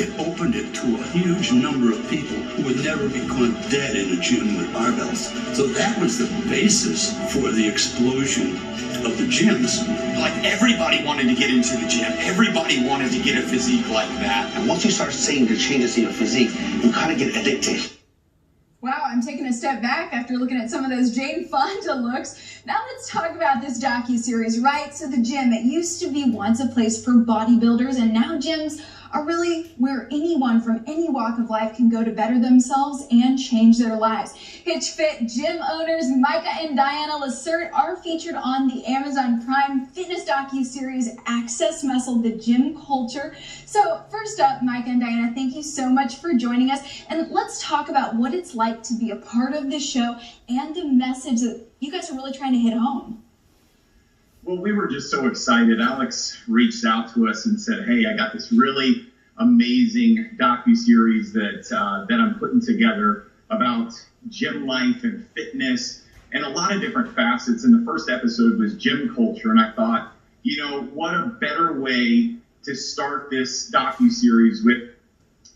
It opened it to a huge number of people who would never be caught dead in a gym with barbells. So that was the basis for the explosion of the gyms. Like, everybody wanted to get into the gym. Everybody wanted to get a physique like that. And once you start seeing the changes in your physique, you kind of get addicted. Wow, I'm taking a step back after looking at some of those Jane Fonda looks. Now let's talk about this docuseries, right? So the gym, it used to be once a place for bodybuilders, and now gyms are really where anyone from any walk of life can go to better themselves and change their lives. Hitch Fit gym owners Micah and Diana LaCerte are featured on the Amazon Prime fitness docuseries Access Muscle, the Gym Culture. So first up, Micah and Diana, thank you so much for joining us. And let's talk about what it's like to be a part of the show and the message that you guys are really trying to hit home. Well, we were just so excited. Alex reached out to us and said, hey, I got this really amazing docuseries that I'm putting together about gym life and fitness and a lot of different facets. And the first episode was gym culture. And I thought, you know, what a better way to start this docuseries with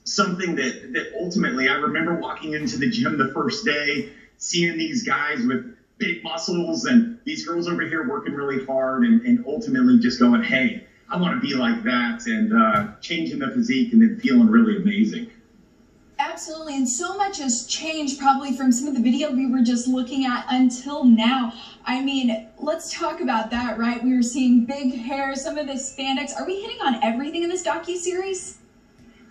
something that ultimately, I remember walking into the gym the first day, seeing these guys with big muscles and these girls over here working really hard and ultimately just going, hey, I want to be like that, and changing the physique and then feeling really amazing. Absolutely, and so much has changed probably from some of the video we were just looking at until now. I mean, let's talk about that, right? We were seeing big hair, some of the spandex. Are we hitting on everything in this docuseries?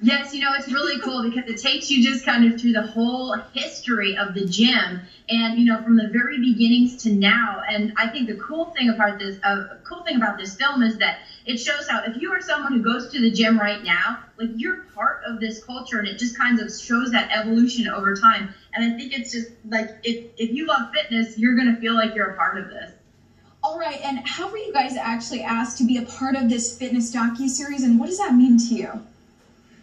Yes, you know, it's really cool because it takes you just kind of through the whole history of the gym and, you know, from the very beginnings to now. And I think the cool thing about this film is that it shows how if you are someone who goes to the gym right now, like, you're part of this culture, and it just kind of shows that evolution over time. And I think it's just like, if you love fitness, you're going to feel like you're a part of this. All right, and how were you guys actually asked to be a part of this fitness docuseries, and what does that mean to you?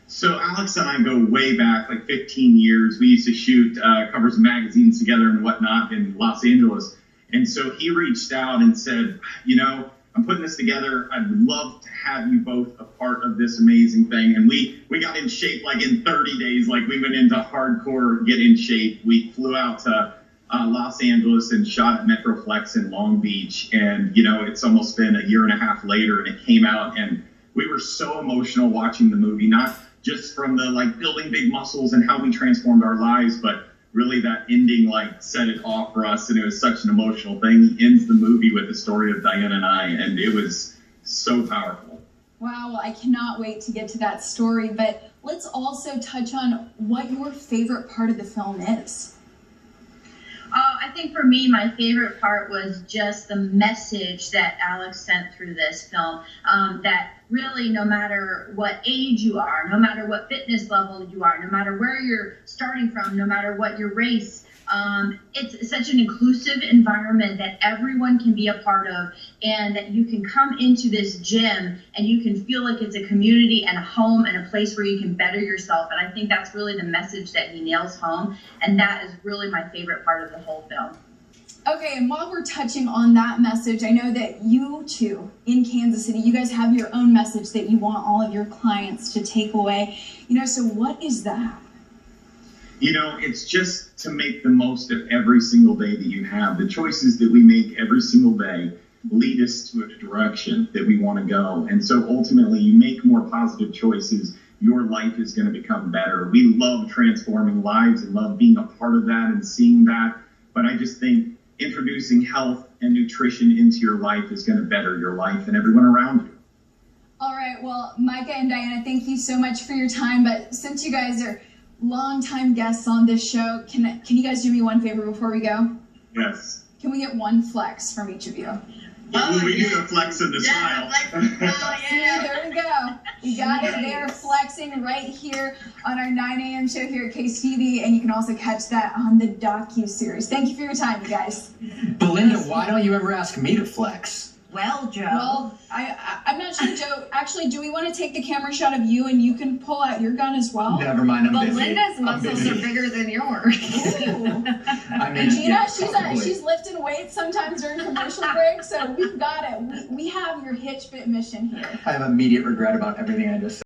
So Alex and I go way back, like 15 years. We used to shoot covers of magazines together and whatnot in Los Angeles. And so he reached out and said, you know, I'm putting this together. I'd love to have you both a part of this amazing thing. And we got in shape like in 30 days. Like, we went into hardcore get in shape. We flew out to Los Angeles and shot at Metroflex in Long Beach. And, you know, it's almost been a year and a half later, and it came out, and we were so emotional watching the movie, not just from the, like, building big muscles and how we transformed our lives, but really that ending, like, set it off for us. And it was such an emotional thing. He ends the movie with the story of Diana and I, and it was so powerful. Wow, well, I cannot wait to get to that story, but let's also touch on what your favorite part of the film is. I think for me, my favorite part was just the message that Alex sent through this film, that really, no matter what age you are, no matter what fitness level you are, no matter where you're starting from, no matter what your race, it's such an inclusive environment that everyone can be a part of, and that you can come into this gym and you can feel like it's a community and a home and a place where you can better yourself. And I think that's really the message that he nails home, and that is really my favorite part of the whole film. Okay, and while we're touching on that message, I know that you two in Kansas City, you guys have your own message that you want all of your clients to take away. You know, so what is that? You know, it's just to make the most of every single day that you have. The choices that we make every single day lead us to a direction that we want to go. And so ultimately, you make more positive choices, your life is going to become better. We love transforming lives and love being a part of that and seeing that. But I just think introducing health and nutrition into your life is going to better your life and everyone around you. All right, well, Micah and Diana, thank you so much for your time. But since you guys are longtime guests on this show, can you guys do me one favor before we go? Yes. Can we get one flex from each of you? We do the flex and the smile. See, there we go. We got it there, flexing right here on our 9 a.m. show here at KCTV, and you can also catch that on the docu-series. Thank you for your time, you guys. Belinda, why don't you ever ask me to flex? Well, Joe. Well, I'm not sure, Joe. Actually, do we want to take the camera shot of you and you can pull out your gun as well? Never mind, I'm busy. Belinda's muscles are bigger than yours. I mean, And Gina, yeah, she's lifting weights sometimes during commercial breaks, so we've got it. We have your Hitch Fit mission here. I have immediate regret about everything I just said.